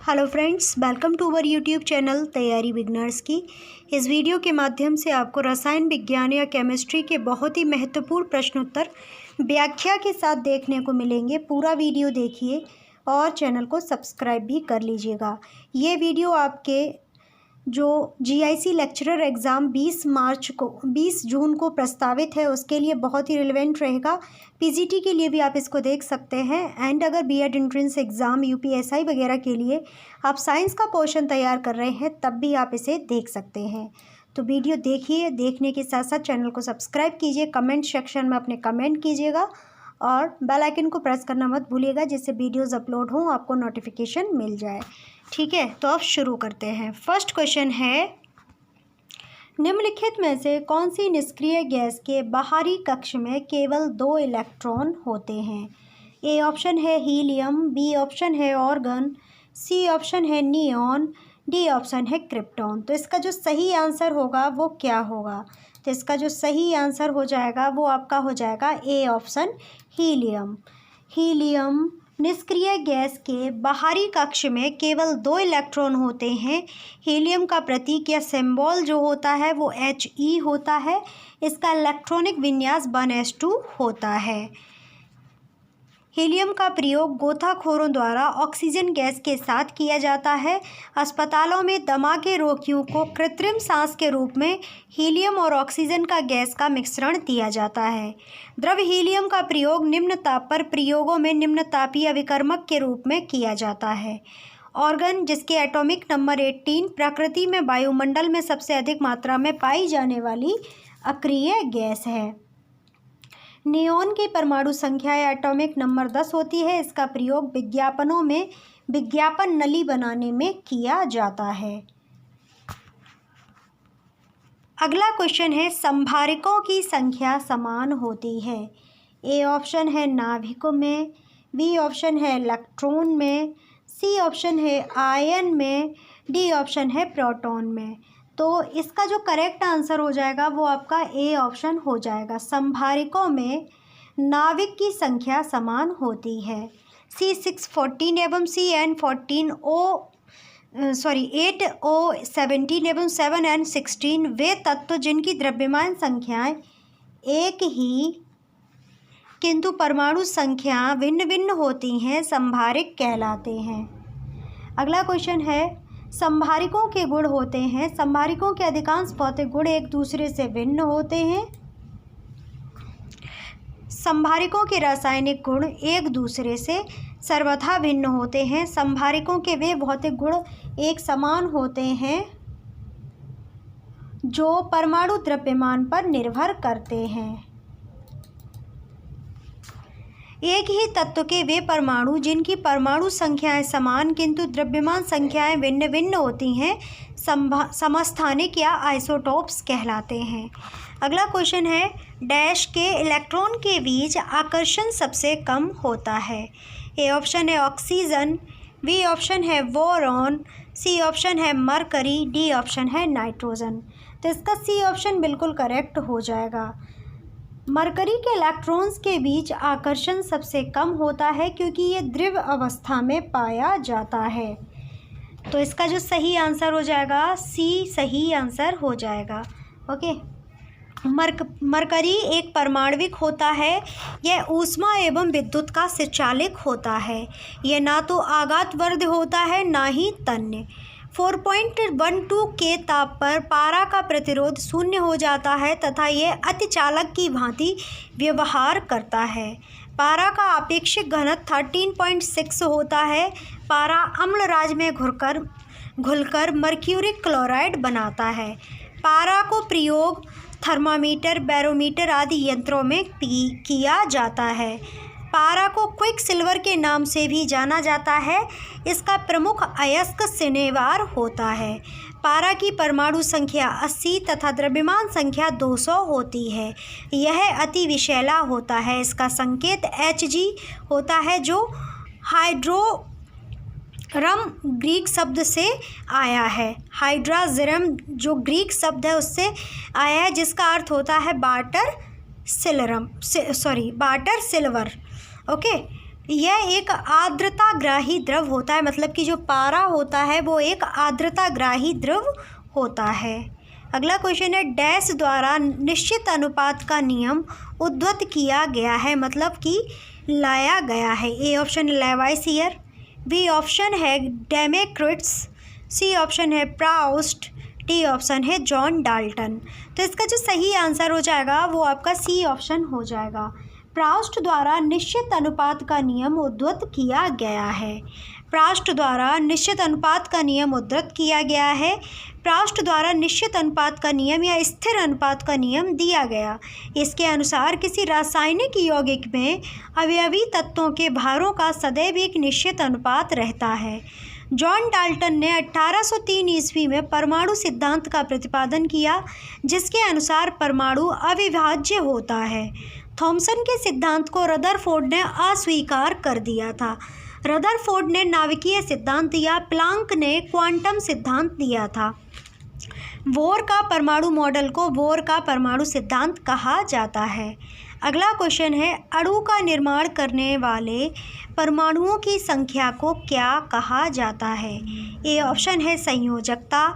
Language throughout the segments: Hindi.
Hello friends, welcome to our YouTube channel तैयारी बिगनर्स की। इस वीडियो के माध्यम से आपको रसायन विज्ञान या केमिस्ट्री के बहुत ही महत्वपूर्ण प्रश्नोत्तर व्याख्या के साथ देखने को मिलेंगे। पूरा वीडियो देखिए और चैनल को सब्सक्राइब भी कर लीजिएगा। ये वीडियो आपके जो जीआईसी लेक्चरर एग्ज़ाम 20 जून को प्रस्तावित है उसके लिए बहुत ही रिलेवेंट रहेगा। पीजीटी के लिए भी आप इसको देख सकते हैं एंड अगर बीएड एंट्रेंस एग्ज़ाम यूपीएसआई वगैरह के लिए आप साइंस का पोर्शन तैयार कर रहे हैं तब भी आप इसे देख सकते हैं। तो वीडियो देखिए, देखने के साथ साथ चैनल को सब्सक्राइब कीजिए, कमेंट सेक्शन में अपने कमेंट कीजिएगा और बेल आइकन को प्रेस करना मत भूलिएगा जिससे वीडियोज़ अपलोड हों आपको नोटिफिकेशन मिल जाए। ठीक है, तो अब शुरू करते हैं। फर्स्ट क्वेश्चन है, निम्नलिखित में से कौन सी निष्क्रिय गैस के बाहरी कक्ष में केवल 2 इलेक्ट्रॉन होते हैं? ए ऑप्शन है हीलियम, बी ऑप्शन है ऑर्गन, सी ऑप्शन है नियॉन, डी ऑप्शन है क्रिप्टॉन। तो इसका जो सही आंसर होगा वो क्या होगा? तो इसका जो सही आंसर हो जाएगा वो आपका हो जाएगा ए ऑप्शन हीलियम। हीलियम निष्क्रिय गैस के बाहरी कक्ष में केवल 2 इलेक्ट्रॉन होते हैं। हीलियम का प्रतीक या सिंबल जो होता है वो He होता है। इसका इलेक्ट्रॉनिक विन्यास 1s2 होता है। हीलियम का प्रयोग गोताखोरों द्वारा ऑक्सीजन गैस के साथ किया जाता है। अस्पतालों में दमा के रोगियों को कृत्रिम सांस के रूप में हीलियम और ऑक्सीजन का गैस का मिश्रण दिया जाता है। द्रव हीलियम का प्रयोग निम्न ताप पर प्रयोगों में निम्न तापीय अभिकर्मक के रूप में किया जाता है। ऑर्गन, जिसके एटॉमिक नंबर 18 प्रकृति में वायुमंडल में सबसे अधिक मात्रा में पाई जाने वाली अक्रिय गैस है। नियॉन की परमाणु संख्या या एटॉमिक नंबर 10 होती है। इसका प्रयोग विज्ञापनों में विज्ञापन नली बनाने में किया जाता है। अगला क्वेश्चन है, संभारिकों की संख्या समान होती है। ए ऑप्शन है नाभिकों में, बी ऑप्शन है इलेक्ट्रॉन में, सी ऑप्शन है आयन में, डी ऑप्शन है प्रोटॉन में। तो इसका जो करेक्ट आंसर हो जाएगा वो आपका ए ऑप्शन हो जाएगा। संभारिकों में नाभिक की संख्या समान होती है। C614 एवं C8O17 एवं 7n16 वे तत्व जिनकी द्रव्यमान संख्याएं एक ही किंतु परमाणु संख्या भिन्न भिन्न होती हैं संभारिक कहलाते हैं। अगला क्वेश्चन है, संभारिकों के गुण होते हैं। संभारिकों के अधिकांश भौतिक गुण एक दूसरे से भिन्न होते हैं। संभारिकों के रासायनिक गुण एक दूसरे से सर्वथा भिन्न होते हैं। संभारिकों के वे भौतिक गुण एक समान होते हैं जो परमाणु द्रव्यमान पर निर्भर करते हैं। एक ही तत्व के वे परमाणु जिनकी परमाणु संख्याएं समान किंतु द्रव्यमान संख्याएं भिन्न भिन्न होती हैं समस्थानिक या आइसोटोप्स कहलाते हैं। अगला क्वेश्चन है, डैश के इलेक्ट्रॉन के बीच आकर्षण सबसे कम होता है। ए ऑप्शन है ऑक्सीजन, बी ऑप्शन है बोरॉन, सी ऑप्शन है मरकरी, डी ऑप्शन है नाइट्रोजन। तो इसका सी ऑप्शन बिल्कुल करेक्ट हो जाएगा। मरकरी के इलेक्ट्रॉन्स के बीच आकर्षण सबसे कम होता है क्योंकि ये द्रव अवस्था में पाया जाता है। तो इसका जो सही आंसर हो जाएगा सी सही आंसर हो जाएगा। ओके, मरकरी एक परमाणविक होता है। यह ऊष्मा एवं विद्युत का संचालक होता है। यह ना तो आघातवर्ध होता है ना ही तन्य। 4.12 के ताप पर पारा का प्रतिरोध शून्य हो जाता है तथा यह अतिचालक की भांति व्यवहार करता है। पारा का आपेक्षिक घनत्व 13.6 होता है। पारा अम्ल राज में घुलकर मर्क्यूरिक क्लोराइड बनाता है। पारा को प्रयोग थर्मामीटर, बैरोमीटर आदि यंत्रों में किया जाता है। पारा को क्विक सिल्वर के नाम से भी जाना जाता है। इसका प्रमुख अयस्क सिनेवार होता है। पारा की परमाणु संख्या 80 तथा द्रव्यमान संख्या 200 होती है। यह अति विषैला होता है। इसका संकेत Hg होता है जो हाइड्रोरम ग्रीक शब्द से आया है। हाइड्राजरम जो ग्रीक शब्द है उससे आया है जिसका अर्थ होता है बाटर सिल्वर। ओके, यह एक आर्द्रताग्राही द्रव होता है, मतलब कि जो पारा होता है वो एक आर्द्रताग्राही द्रव होता है। अगला क्वेश्चन है, डैश द्वारा निश्चित अनुपात का नियम उद्धृत किया गया है, मतलब कि लाया गया है। ए ऑप्शन है लेवाइसियर, बी ऑप्शन है डेमेक्रिट्स, सी ऑप्शन है प्राउस्ट, डी ऑप्शन है जॉन डाल्टन। तो इसका जो सही आंसर हो जाएगा वो आपका सी ऑप्शन हो जाएगा। प्राउस्ट द्वारा निश्चित अनुपात का नियम उद्धृत किया गया है। प्राउस्ट द्वारा निश्चित अनुपात का नियम उद्धृत किया गया है। प्राउस्ट द्वारा निश्चित अनुपात का नियम या स्थिर अनुपात का नियम दिया गया। इसके अनुसार किसी रासायनिक यौगिक में अवयवी तत्वों के भारों का सदैव एक निश्चित अनुपात रहता है। जॉन डाल्टन ने 1803 ईस्वी में परमाणु सिद्धांत का प्रतिपादन किया, जिसके अनुसार परमाणु अविभाज्य होता है। थॉमसन के सिद्धांत को रदरफोर्ड ने अस्वीकार कर दिया था। रदरफोर्ड ने नाभिकीय सिद्धांत दिया, प्लांक ने क्वांटम सिद्धांत दिया था। बोर का परमाणु मॉडल को बोर का परमाणु सिद्धांत कहा जाता है। अगला क्वेश्चन है, अणु का निर्माण करने वाले परमाणुओं की संख्या को क्या कहा जाता है? ए ऑप्शन है संयोजकता,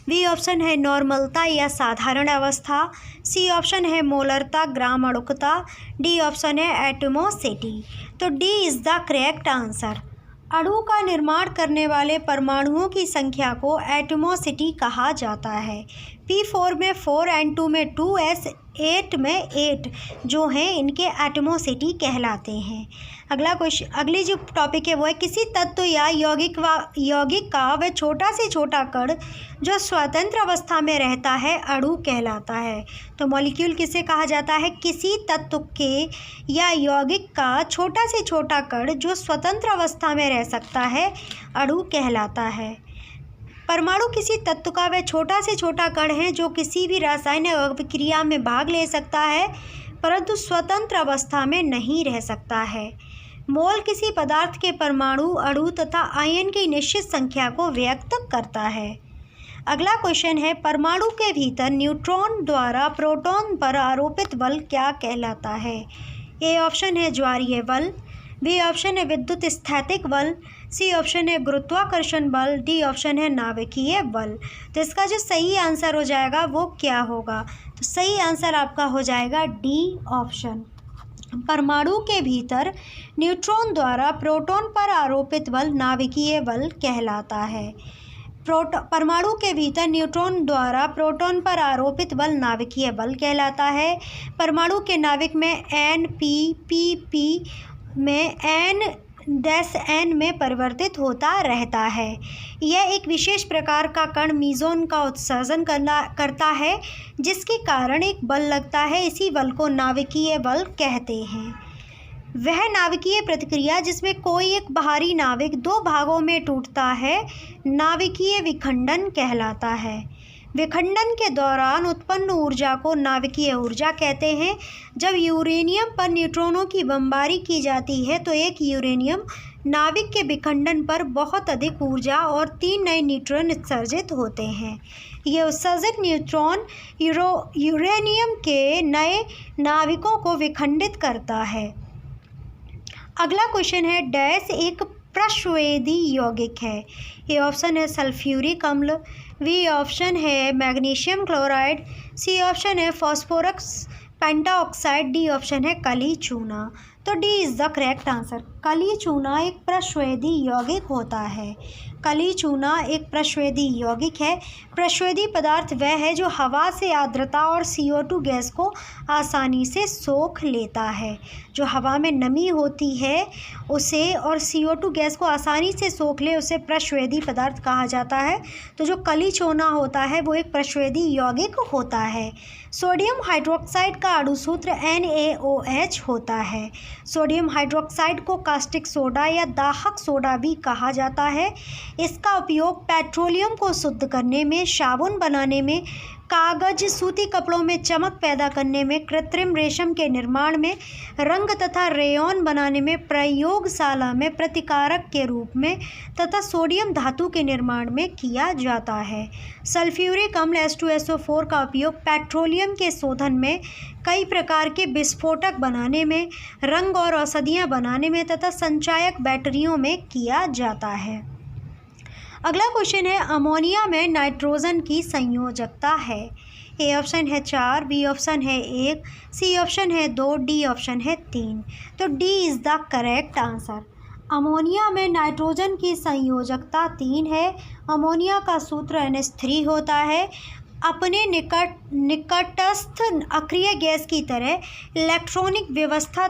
बी ऑप्शन है नॉर्मलता या साधारण अवस्था, सी ऑप्शन है मोलरता ग्राम अणुकता, डी ऑप्शन है एटमोसिटी। तो D is the correct answer. अणु का निर्माण करने वाले परमाणुओं की संख्या को एटमोसिटी कहा जाता है। P4 में 4, N2 में 2, S8 में 8 जो हैं इनके एटमोसिटी कहलाते हैं। अगला क्वेश्चन, अगली जो टॉपिक है वो है, किसी तत्व या यौगिक का वह छोटा से छोटा कण जो स्वतंत्र अवस्था में रहता है अणु कहलाता है। तो मॉलिक्यूल किसे कहा जाता है? किसी तत्व के या यौगिक का छोटा से छोटा कण जो स्वतंत्र अवस्था में रह सकता है अणु कहलाता है। परमाणु किसी तत्व का वह छोटा से छोटा कण है जो किसी भी रासायनिक अभिक्रिया में भाग ले सकता है परंतु स्वतंत्र अवस्था में नहीं रह सकता है। मोल किसी पदार्थ के परमाणु, अणु तथा आयन की निश्चित संख्या को व्यक्त करता है। अगला क्वेश्चन है, परमाणु के भीतर न्यूट्रॉन द्वारा प्रोटॉन पर आरोपित बल क्या कहलाता है? ए ऑप्शन है ज्वारीय बल, बी ऑप्शन है विद्युत स्थैतिक बल, सी ऑप्शन है गुरुत्वाकर्षण बल, डी ऑप्शन है नाभिकीय बल। तो इसका जो सही आंसर हो जाएगा वो क्या होगा? तो सही आंसर आपका हो जाएगा डी ऑप्शन। परमाणु के भीतर न्यूट्रॉन द्वारा प्रोटॉन पर आरोपित बल नाभिकीय बल कहलाता है। परमाणु के भीतर न्यूट्रॉन द्वारा प्रोटॉन पर आरोपित बल नाभिकीय बल कहलाता है। परमाणु के नाभिक में N में N-N में परिवर्तित होता रहता है। यह एक विशेष प्रकार का कण मीज़ोन का उत्सर्जन करता है जिसके कारण एक बल लगता है। इसी बल को नाभिकीय बल कहते हैं। वह नाभिकीय प्रतिक्रिया जिसमें कोई एक बाहरी नाभिक दो भागों में टूटता है नाभिकीय विखंडन कहलाता है। विखंडन के दौरान उत्पन्न ऊर्जा को नाभिकीय ऊर्जा कहते हैं। जब यूरेनियम पर न्यूट्रॉनों की बमबारी की जाती है तो एक यूरेनियम नाभिक के विखंडन पर बहुत अधिक ऊर्जा और 3 नए न्यूट्रॉन उत्सर्जित होते हैं। ये उत्सर्जित न्यूट्रॉन यूरेनियम के नए नाभिकों को विखंडित करता है। अगला क्वेश्चन है, डैश एक प्रश्वेदी यौगिक है। ए ऑप्शन है सल्फ्यूरिक अम्ल, बी ऑप्शन है मैग्नीशियम क्लोराइड, सी ऑप्शन है फॉस्फोरस पेंटाऑक्साइड, डी ऑप्शन है कली चूना। तो D is the correct answer. कली चूना एक प्रश्वेदी यौगिक होता है। कली चूना एक प्रश्वेदी यौगिक है। प्रश्वेदी पदार्थ वह है जो हवा से आर्द्रता और CO2 गैस को आसानी से सोख लेता है। जो हवा में नमी होती है उसे और CO2 गैस को आसानी से सोख ले उसे प्रश्वेदी पदार्थ कहा जाता है। तो जो कली चूना होता है वो एक प्रश्वेदी यौगिक होता है। सोडियम हाइड्रोक्साइड का अणुसूत्र NaOH होता है। सोडियम हाइड्रोक्साइड को कास्टिक सोडा या दाहक सोडा भी कहा जाता है। इसका उपयोग पेट्रोलियम को शुद्ध करने में, साबुन बनाने में, कागज, सूती कपड़ों में चमक पैदा करने में, कृत्रिम रेशम के निर्माण में, रंग तथा रेयॉन बनाने में, प्रयोगशाला में प्रतिकारक के रूप में तथा सोडियम धातु के निर्माण में किया जाता है। सल्फ्यूरिक अम्ल H2SO4 का उपयोग पेट्रोलियम के शोधन में, कई प्रकार के विस्फोटक बनाने में, रंग और औषधियाँ बनाने में तथा संचायक बैटरियों में किया जाता है। अगला क्वेश्चन है, अमोनिया में नाइट्रोजन की संयोजकता है। ए ऑप्शन है 4, बी ऑप्शन है 1, सी ऑप्शन है 2, डी ऑप्शन है 3। तो D is the correct answer. Ammonia में नाइट्रोजन की संयोजकता 3 है। अमोनिया का सूत्र NH3 होता है। अपने निकटस्थ अक्रिय गैस की तरह इलेक्ट्रॉनिक व्यवस्था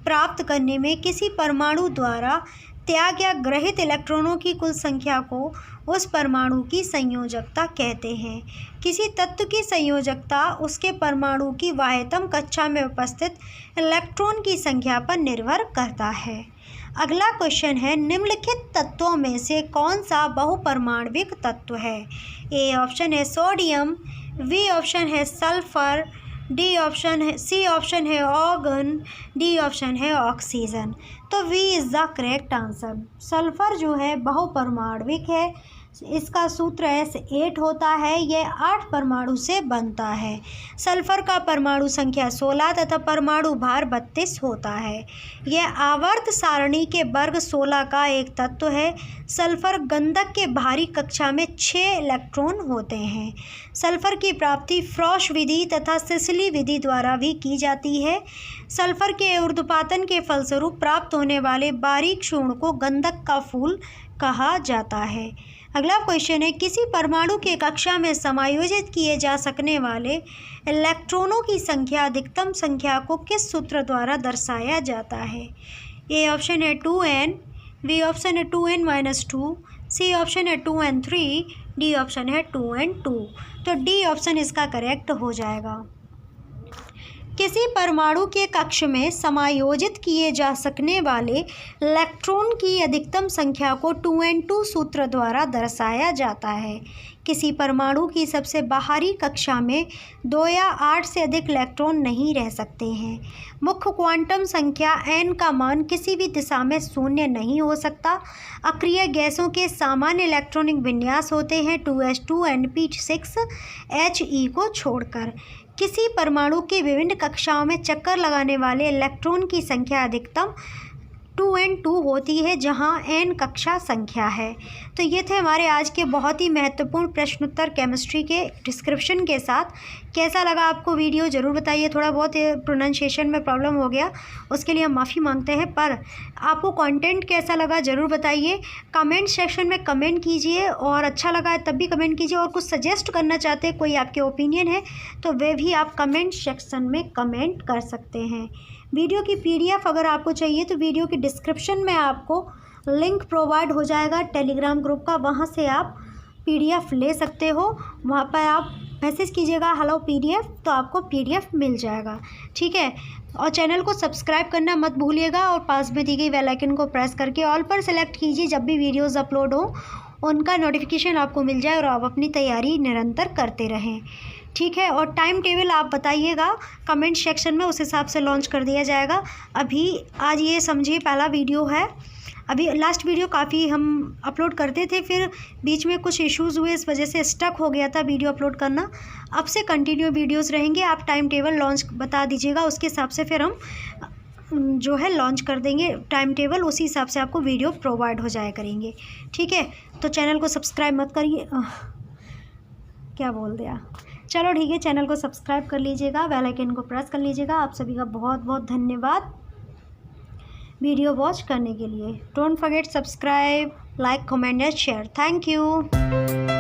प्राप्त करने में किसी परमाणु द्वारा त्याग या ग्रहित इलेक्ट्रॉनों की कुल संख्या को उस परमाणु की संयोजकता कहते हैं। किसी तत्व की संयोजकता उसके परमाणु की बाह्यतम कक्षा में उपस्थित इलेक्ट्रॉन की संख्या पर निर्भर करता है। अगला क्वेश्चन है, निम्नलिखित तत्वों में से कौन सा बहुपरमाण्विक तत्व है। ए ऑप्शन है सोडियम, बी ऑप्शन है सल्फर, सी ऑप्शन है ऑर्गन, डी ऑप्शन है ऑक्सीजन। तो B is the correct answer. Sulphur जो है बहुपरमाण्विक है। इसका सूत्र S8 होता है। यह 8 परमाणु से बनता है। सल्फर का परमाणु संख्या 16 तथा परमाणु भार 32 होता है। यह आवर्त सारणी के वर्ग 16 का एक तत्व है। सल्फर गंधक के भारी कक्षा में 6 इलेक्ट्रॉन होते हैं। सल्फर की प्राप्ति फ्रॉश विधि तथा सिसली विधि द्वारा भी की जाती है। सल्फर के ऊर्ध्वपातन के फलस्वरूप प्राप्त होने वाले बारीक चूर्ण को गंधक का फूल कहा जाता है। अगला क्वेश्चन है, किसी परमाणु के कक्षा में समायोजित किए जा सकने वाले इलेक्ट्रॉनों की संख्या अधिकतम संख्या को किस सूत्र द्वारा दर्शाया जाता है। ए ऑप्शन है 2n, बी ऑप्शन है 2n-2, सी ऑप्शन है 2n3, डी ऑप्शन है 2n2। तो डी ऑप्शन इसका करेक्ट हो जाएगा। किसी परमाणु के कक्ष में समायोजित किए जा सकने वाले इलेक्ट्रॉन की अधिकतम संख्या को 2n2 सूत्र द्वारा दर्शाया जाता है। किसी परमाणु की सबसे बाहरी कक्षा में 2 या 8 से अधिक इलेक्ट्रॉन नहीं रह सकते हैं। मुख्य क्वांटम संख्या n का मान किसी भी दिशा में शून्य नहीं हो सकता। अक्रिय गैसों के सामान्य इलेक्ट्रॉनिक विन्यास होते हैं 2s2 np6 He को छोड़कर। किसी परमाणु की विभिन्न कक्षाओं में चक्कर लगाने वाले इलेक्ट्रॉन की संख्या अधिकतम 2n2 होती है, जहां n कक्षा संख्या है। तो ये थे हमारे आज के बहुत ही महत्वपूर्ण प्रश्नोत्तर केमिस्ट्री के डिस्क्रिप्शन के साथ। कैसा लगा आपको वीडियो ज़रूर बताइए। थोड़ा बहुत प्रोनाउंसिएशन में प्रॉब्लम हो गया, उसके लिए हम माफ़ी मांगते हैं, पर आपको कंटेंट कैसा लगा ज़रूर बताइए। कमेंट सेक्शन में कमेंट कीजिए, और अच्छा लगा है तब भी कमेंट कीजिए, और कुछ सजेस्ट करना चाहते हैं, कोई आपके ओपिनियन है तो वे भी आप कमेंट सेक्शन में कमेंट कर सकते हैं। वीडियो की PDF अगर आपको चाहिए तो वीडियो की डिस्क्रिप्शन में आपको लिंक प्रोवाइड हो जाएगा टेलीग्राम ग्रुप का, वहां से आप PDF ले सकते हो। वहां पर आप मैसेज कीजिएगा हेलो PDF, तो आपको PDF मिल जाएगा। ठीक है, और चैनल को सब्सक्राइब करना मत भूलिएगा, और पास में दी गई बेल आइकन को प्रेस करके ऑल पर सेलेक्ट कीजिए, जब भी वीडियोज़ अपलोड हो उनका नोटिफिकेशन आपको मिल जाए और आप अपनी तैयारी निरंतर करते रहें। ठीक है, और टाइम टेबल आप बताइएगा कमेंट सेक्शन में, उस हिसाब से लॉन्च कर दिया जाएगा। अभी आज ये समझिए पहला वीडियो है। अभी लास्ट वीडियो काफ़ी हम अपलोड करते थे, फिर बीच में कुछ इश्यूज़ हुए, इस वजह से स्टक हो गया था वीडियो अपलोड करना। अब से कंटिन्यू वीडियोज़ रहेंगे। आप टाइम टेबल लॉन्च बता दीजिएगा, उसके हिसाब से फिर हम जो है लॉन्च कर देंगे टाइम टेबल, उसी हिसाब से आपको वीडियो प्रोवाइड हो जाया करेंगे। ठीक है, तो चैनल को सब्सक्राइब मत करिए, क्या बोल दिया, चलो ठीक है, चैनल को सब्सक्राइब कर लीजिएगा, बेल आइकन को प्रेस कर लीजिएगा। आप सभी का बहुत बहुत धन्यवाद वीडियो वॉच करने के लिए। Don't forget subscribe, like, comment and share. Thank you.